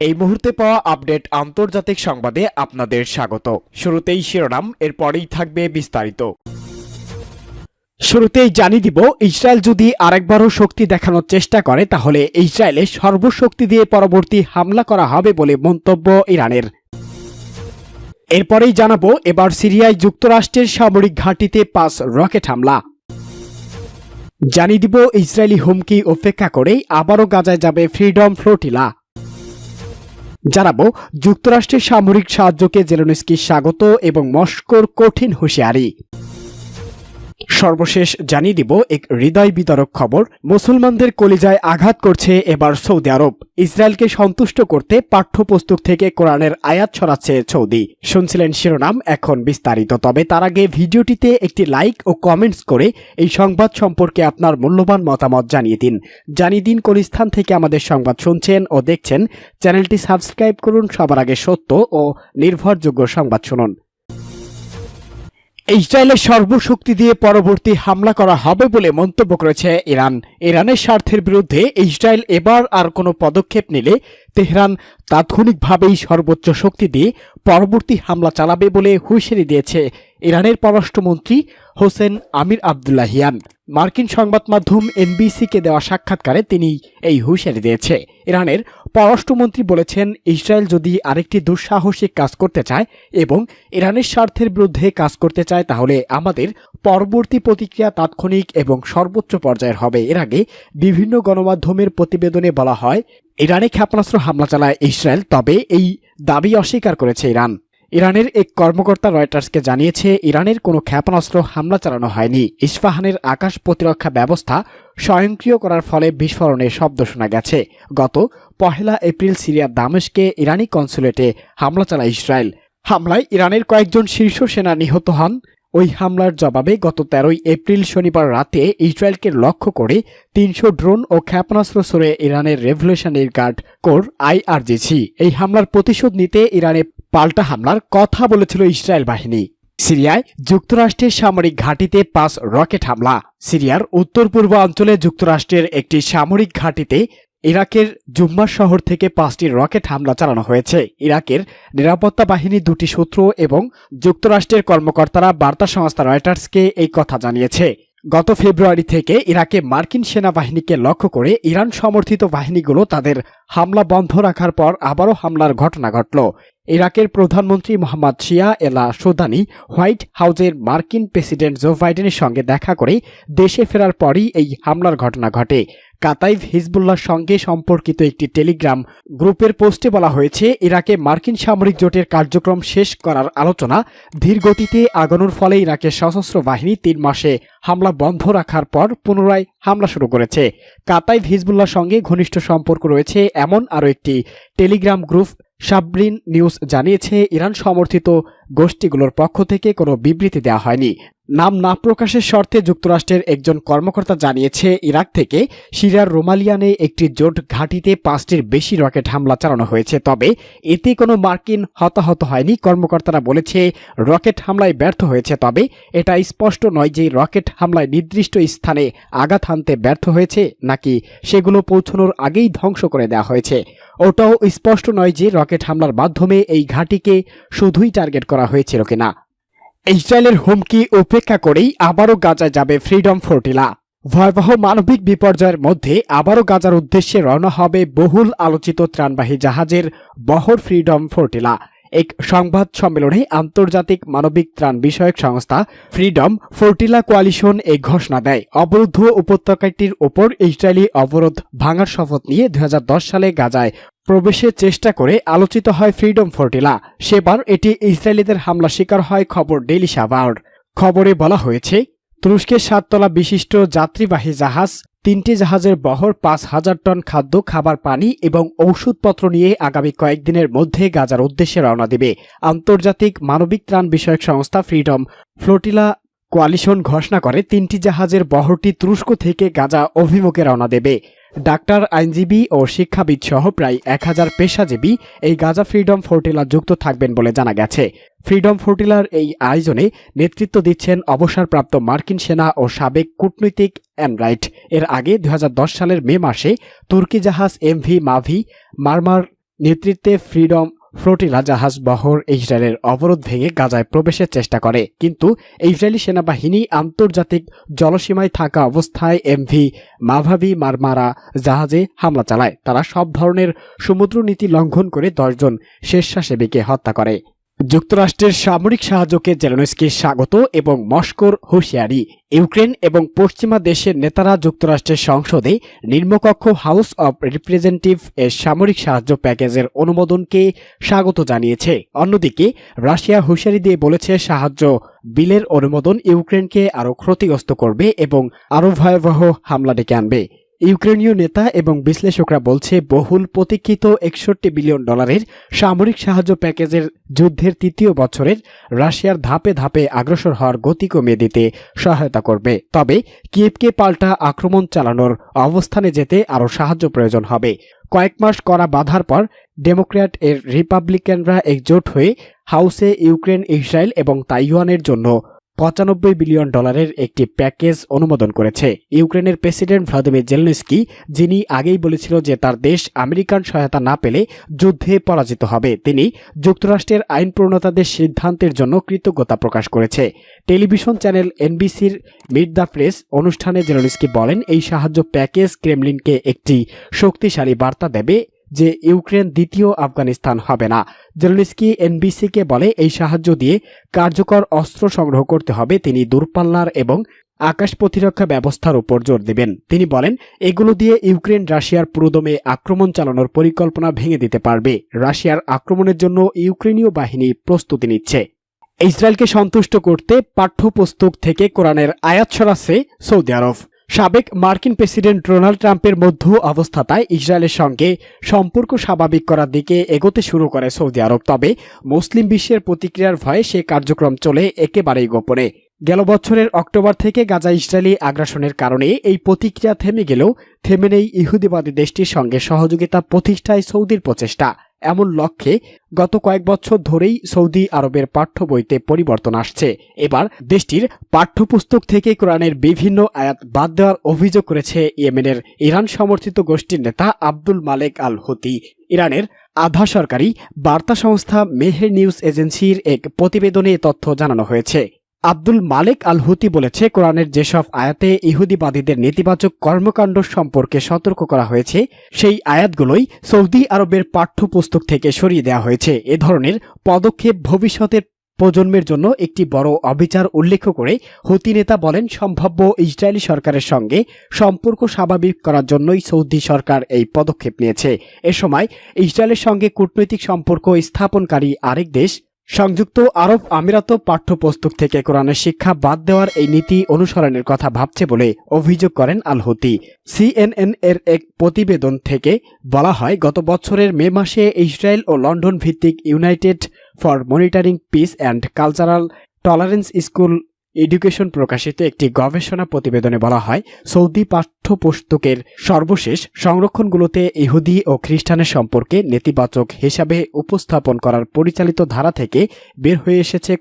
এই মুহূর্তে পাওয়া আপডেট আন্তর্জাতিক সংবাদে আপনাদের স্বাগত। শুরুতেই শিরোনাম, এরপরেই থাকবে বিস্তারিত। শুরুতেই জানিয়ে দিব, ইসরায়েল যদি আরেকবারও শক্তি দেখানোর চেষ্টা করে তাহলে ইসরায়েলে সর্বশক্তি দিয়ে পরবর্তী হামলা করা হবে বলে মন্তব্য ইরানের। এরপরেই জানাবো, এবার সিরিয়ায় যুক্তরাষ্ট্রের সামরিক ঘাঁটিতে 5 রকেট হামলা। জানিয়ে দিব, ইসরায়েলি হুমকি উপেক্ষা করেই আবারও গাজায় যাবে ফ্রিডম ফ্লোটিলা। জানাবো, যুক্তরাষ্ট্রের সামরিক সাহায্যকে জেলেনস্কি স্বাগত এবং মস্কোর কঠিন হুঁশিয়ারি। সর্বশেষ জানিয়ে দিব এক হৃদয় বিদারক খবর, মুসলমানদের কলিজায় আঘাত করছে এবার সৌদি আরব। ইসরায়েলকে সন্তুষ্ট করতে পাঠ্যপুস্তক থেকে কোরআনের আয়াত ছড়াচ্ছে সৌদি। শুনছিলেন শিরোনাম, এখন বিস্তারিত। তবে তার আগে ভিডিওটিতে একটি লাইক ও কমেন্টস করে এই সংবাদ সম্পর্কে আপনার মূল্যবান মতামত জানিয়ে দিন কোন স্থান থেকে আমাদের সংবাদ শুনছেন ও দেখছেন। চ্যানেলটি সাবস্ক্রাইব করুন সবার আগে সত্য ও নির্ভরযোগ্য সংবাদ শুনুন। ইসরায়েলের সর্বশক্তি দিয়ে পরবর্তী হামলা করা হবে বলে মন্তব্য করেছে ইরান। ইরানের স্বার্থের বিরুদ্ধে ইসরায়েল এবার আর কোনো পদক্ষেপ নিলে তেহরান তাৎক্ষণিকভাবেই সর্বোচ্চ শক্তি দিয়ে পরবর্তী হামলা চালাবে বলে হুঁশিয়ারি দিয়েছে ইরানের পররাষ্ট্রমন্ত্রী হোসেন আমির আবদুল্লাহিয়ান। মার্কিন সংবাদ মাধ্যম এনবিসিকে দেওয়া সাক্ষাৎকারে তিনি এই হুঁশিয়ারি দিয়েছে। ইরানের পররাষ্ট্রমন্ত্রী বলেছেন, ইসরায়েল যদি আরেকটি দুঃসাহসিক কাজ করতে চায় এবং ইরানের স্বার্থের বিরুদ্ধে কাজ করতে চায় তাহলে আমাদের পরবর্তী প্রতিক্রিয়া তাৎক্ষণিক এবং সর্বোচ্চ পর্যায়ের হবে। এর আগে বিভিন্ন গণমাধ্যমের প্রতিবেদনে বলা হয়, ইরানে ক্ষেপণাস্ত্র হামলা চালায় ইসরায়েল, তবে এই দাবি অস্বীকার করেছে ইরান। ইরানের এক কর্মকর্তা রয়টার্সকে জানিয়েছে, ইরানের কোনো ক্ষেপণাস্ত্র হামলা চালানো হয়নি। ইস্পাহানের আকাশ প্রতিরক্ষা ব্যবস্থা স্বয়ংক্রিয় করার ফলে বিস্ফোরণের শব্দ শোনা গেছে। গত 1 এপ্রিল সিরিয়ার দামেস্কে ইরানি কনসুলেটে হামলা চালায় ইসরায়েল। হামলায় ইরানের কয়েকজন শীর্ষ সেনা নিহত হন। ওই হামলার জবাবে গত 13 এপ্রিল শনিবার রাতে ইসরায়েলকে লক্ষ্য করে 300 ড্রোন ও ক্ষেপণাস্ত্র ছুড়ে ইরানের রেভলিউশনারি গার্ড কোর IRGC। এই হামলার প্রতিশোধ নিতে ইরানে পাল্টা হামলার কথা বলেছিল ইসরায়েল বাহিনী। সিরিয়ায় যুক্তরাষ্ট্রের সামরিক ঘাঁটিতে 5 রকেট হামলা। সিরিয়ার উত্তর পূর্ব অঞ্চলে যুক্তরাষ্ট্রের একটি সামরিক ঘাঁটিতে ইরাকের জুম্মা শহর থেকে 5টি রকেট হামলা চালানো হয়েছে। ইরাকের নিরাপত্তা বাহিনীর 2টি সূত্র এবং যুক্তরাষ্ট্রের কর্মকর্তারা বার্তা সংস্থা রয়টার্সকে এই কথা জানিয়েছে। গত ফেব্রুয়ারি থেকে ইরাকে মার্কিন সেনাবাহিনীকে লক্ষ্য করে ইরান সমর্থিত বাহিনীগুলো তাদের হামলা বন্ধ রাখার পর আবারও হামলার ঘটনা ঘটল। ইরাকের প্রধানমন্ত্রী মোহাম্মদ শিয়া এলা সুদানি হোয়াইট হাউজের মার্কিন প্রেসিডেন্ট জো বাইডেনের সঙ্গে দেখা করে দেশে ফেরার পরই এই হামলার ঘটনা ঘটে। কাতাইভ হিজবুল্লাহর সঙ্গে সম্পর্কিত একটি টেলিগ্রাম গ্রুপের পোস্টে বলা হয়েছে, ইরাকে মার্কিন সামরিক জোটের কার্যক্রম শেষ করার আলোচনা ধীরগতিতে আগানোর ফলে ইরাকের সশস্ত্র বাহিনী 3 মাসে হামলা বন্ধ রাখার পর পুনরায় হামলা শুরু করেছে। কাতাইভ হিজবুল্লাহর সঙ্গে ঘনিষ্ঠ সম্পর্ক রয়েছে এমন আরও একটি টেলিগ্রাম গ্রুপ সাবরিন নিউজ জানিয়েছে, ইরান সমর্থিত গোষ্ঠীগুলোর পক্ষ থেকে কোনো বিবৃতি দেওয়া হয়নি। নাম না প্রকাশের শর্তে যুক্তরাষ্ট্রের একজন কর্মকর্তা জানিয়েছে, ইরাক থেকে সিরিয়ার রোমালিয়ানে একটি জোট ঘাঁটিতে 5টির বেশি রকেট হামলা চালানো হয়েছে, তবে এতে কোনো মার্কিন হতাহত হয়নি। কর্মকর্তারা বলেছে, রকেট হামলায় ব্যর্থ হয়েছে, তবে এটা স্পষ্ট নয় যে রকেট হামলায় নির্দিষ্ট স্থানে আঘাত হানতে ব্যর্থ হয়েছে নাকি সেগুলো পৌঁছানোর আগেই ধ্বংস করে দেওয়া হয়েছে। ওটাও স্পষ্ট নয় যে রকেট হামলার মাধ্যমে এই ঘাঁটিকে শুধুই টার্গেট করা হয়েছিল কিনা। ইসরায়েলের হুমকি উপেক্ষা করেই আবারও গাজায় যাবে ফ্রিডম ফ্লোটিলা। ভয়াবহ মানবিক বিপর্যয়ের মধ্যে আবারও গাজার উদ্দেশ্যে রওনা হবে বহুল আলোচিত ত্রাণবাহী জাহাজের বহর ফ্রিডম ফ্লোটিলা। এক সংবাদ সম্মেলনে আন্তর্জাতিক মানবিক ত্রাণ বিষয়ক সংস্থা ফ্রিডম ফ্লোটিলা কোয়ালিশন এই ঘোষণা দেয়। অবরুদ্ধ উপত্যকাটির ওপর ইসরায়েলি অবরোধ ভাঙার শপথ নিয়ে 2010 সালে গাজায় প্রবেশের চেষ্টা করে আলোচিত হয় ফ্রিডম ফ্লোটিলা। সেবার এটি ইসরায়েলিদের হামলা শিকার হয়, খবর ডেইলি সাভার। খবরে বলা হয়েছে, তুরস্কের 7 তলা বিশিষ্ট যাত্রীবাহী জাহাজ 3টি জাহাজের বহর 5,000 টন খাদ্য, খাবার, পানি এবং ঔষধপত্র নিয়ে আগামী কয়েকদিনের মধ্যে গাজার উদ্দেশ্যে রওনা দেবে। আন্তর্জাতিক মানবিক ত্রাণ বিষয়ক সংস্থা ফ্রিডম ফ্লোটিলা কোয়ালিশন ঘোষণা করে 3টি জাহাজের বহরটি তুরস্ক থেকে গাজা অভিমুখে রওনা দেবে। ডাক্তার, আইনজীবী ও শিক্ষাবিদ সহ প্রায় 1000 পেশাজীবী এই গাজা ফ্রিডম ফ্লোটিলা যুক্ত থাকবেন বলে জানা গেছে। ফ্রিডম ফ্লোটিলার এই আয়োজনে নেতৃত্ব দিচ্ছেন অবসরপ্রাপ্ত মার্কিন সেনা ও সাবেক কূটনৈতিক অ্যান রাইট। এর আগে 2010 সালের মে মাসে তুর্কি জাহাজ MV মাভি মারমার নেতৃত্বে ফ্রিডম ফ্লোটিলা জাহাজ বহর ইসরায়েলের অবরোধ ভেঙে গাজায় প্রবেশের চেষ্টা করে, কিন্তু ইসরায়েলি সেনাবাহিনী আন্তর্জাতিক জলসীমায় থাকা অবস্থায় এমভি মাভাবি মারমারা জাহাজে হামলা চালায়। তারা সব ধরনের সমুদ্র নীতি লঙ্ঘন করে 10 জন স্বেচ্ছাসেবীকে হত্যা করে। যুক্তরাষ্ট্রের সামরিক সাহায্যকে জেলেনস্কির স্বাগত এবং মস্কোর হুঁশিয়ারি। ইউক্রেন এবং পশ্চিমা দেশের নেতারা যুক্তরাষ্ট্রের সংসদে নিম্নকক্ষ হাউস অব রিপ্রেজেন্টেটিভ এর সামরিক সাহায্য প্যাকেজের অনুমোদনকে স্বাগত জানিয়েছে। অন্যদিকে রাশিয়া হুঁশিয়ারি দিয়ে বলেছে সাহায্য বিলের অনুমোদন ইউক্রেনকে আরও ক্ষতিগ্রস্ত করবে এবং আরও ভয়াবহ হামলা ডেকে আনবে। ইউক্রেনীয় নেতা এবং বিশ্লেষকরা বলছে বহুল প্রতীক্ষিত $61 বিলিয়ন সামরিক সাহায্য প্যাকেজের যুদ্ধের তৃতীয় বছরের রাশিয়ার ধাপে ধাপে অগ্রসর হওয়ার গতি কমিয়ে দিতে সহায়তা করবে। তবে কিয়েভকে পাল্টা আক্রমণ চালানোর অবস্থানে যেতে আরও সাহায্য প্রয়োজন হবে। কয়েক মাস করা বাধার পর ডেমোক্র্যাট এর রিপাবলিকানরা একজোট হয়ে হাউসে ইউক্রেন, ইসরায়েল এবং তাইওয়ানের জন্য $95 বিলিয়ন একটি প্যাকেজ অনুমোদন করেছে। ইউক্রেনের প্রেসিডেন্ট ভ্লাদিমির জেলেনস্কি, যিনি আগেই বলেছিল যে তার দেশ আমেরিকান সহায়তা না পেলে যুদ্ধে পরাজিত হবে, তিনি যুক্তরাষ্ট্রের আইন প্রণেতাদের সিদ্ধান্তের জন্য কৃতজ্ঞতা প্রকাশ করেছে। টেলিভিশন চ্যানেল এনবিসির মিট দ্য প্রেস অনুষ্ঠানে জেলেনস্কি বলেন, এই সাহায্য প্যাকেজ ক্রেমলিনকে একটি শক্তিশালী বার্তা দেবে যে ইউক্রেন দ্বিতীয় আফগানিস্তান হবে না। জেলেনস্কি এনবিসিকে বলে, এই সাহায্য দিয়ে কার্যকর অস্ত্র সংগ্রহ করতে হবে। তিনি দূরপাল্লার এবং আকাশ প্রতিরক্ষা ব্যবস্থার উপর জোর দেবেন। তিনি বলেন, এগুলো দিয়ে ইউক্রেন রাশিয়ার পুরোদমে আক্রমণ চালানোর পরিকল্পনা ভেঙে দিতে পারবে। রাশিয়ার আক্রমণের জন্য ইউক্রেনীয় বাহিনী প্রস্তুতি নিচ্ছে। ইসরায়েলকে সন্তুষ্ট করতে পাঠ্যপুস্তক থেকে কোরআনের আয়াত সরাচ্ছে সৌদি আরব। সাবেক মার্কিন প্রেসিডেন্ট ডোনাল্ড ট্রাম্পের মধ্য অবস্থায় ইসরায়েলের সঙ্গে সম্পর্ক স্বাভাবিক করার দিকে এগোতে শুরু করে সৌদি আরব। তবে মুসলিম বিশ্বের প্রতিক্রিয়ার ভয়ে সে কার্যক্রম চলে একেবারেই গোপনে। গেল বছরের অক্টোবর থেকে গাজা ইসরায়েলি আগ্রাসনের কারণে এই প্রতিক্রিয়া থেমে গেলেও থেমে নেই ইহুদিবাদী দেশটির সঙ্গে সহযোগিতা প্রতিষ্ঠায় সৌদির প্রচেষ্টা। এমন লক্ষ্যে গত কয়েক বছর ধরেই সৌদি আরবের পাঠ্য বইতে পরিবর্তন আসছে। এবার দেশটির পাঠ্যপুস্তক থেকে কোরআনের বিভিন্ন আয়াত বাদ দেওয়ার অভিযোগ করেছে ইয়েমেনের ইরান সমর্থিত গোষ্ঠীর নেতা আব্দুল মালেক আল হুতি। ইরানের আধা সরকারি বার্তা সংস্থা মেহের নিউজ এজেন্সির এক প্রতিবেদনে তথ্য জানানো হয়েছে। আব্দুল মালেক আল হুতি বলেছে, কোরআনের যেসব আয়াতে ইহুদিবাদীদের নেতিবাচক কর্মকাণ্ড সম্পর্কে সতর্ক করা হয়েছে সেই আয়াতগুলোই সৌদি আরবের পাঠ্যপুস্তক থেকে সরিয়ে দেওয়া হয়েছে। এ ধরনের পদক্ষেপ ভবিষ্যতের প্রজন্মের জন্য একটি বড় অবিচার উল্লেখ করে হুতি নেতা বলেন, সম্ভাব্য ইসরায়েলি সরকারের সঙ্গে সম্পর্ক স্বাভাবিক করার জন্যই সৌদি সরকার এই পদক্ষেপ নিয়েছে। এ সময় ইসরায়েলের সঙ্গে কূটনৈতিক সম্পর্ক স্থাপনকারী আরেক দেশ সংযুক্ত আরব আমিরাত পাঠ্যপুস্তক থেকে কোরআনের শিক্ষা বাদ দেওয়ার এই নীতি অনুসরণের কথা ভাবছে বলে অভিযোগ করেন আল হুতি। সিএনএন এর এক প্রতিবেদন থেকে বলা হয়, গত বছরের মে মাসে ইসরায়েল ও লন্ডন ভিত্তিক United for monitoring piece and cultural tolerance school education প্রকাশিত একটি গবেষণা প্রতিবেদনে বলা হয়, সৌদি পাঠ্যপুস্তকের সর্বশেষ সংরক্ষণগুলোতে ইহুদি ও খ্রিস্টানের সম্পর্কে নেতিবাচক হিসাবে উপস্থাপন করার পরিচালিত ধারা থেকে বের হয়ে এসেছে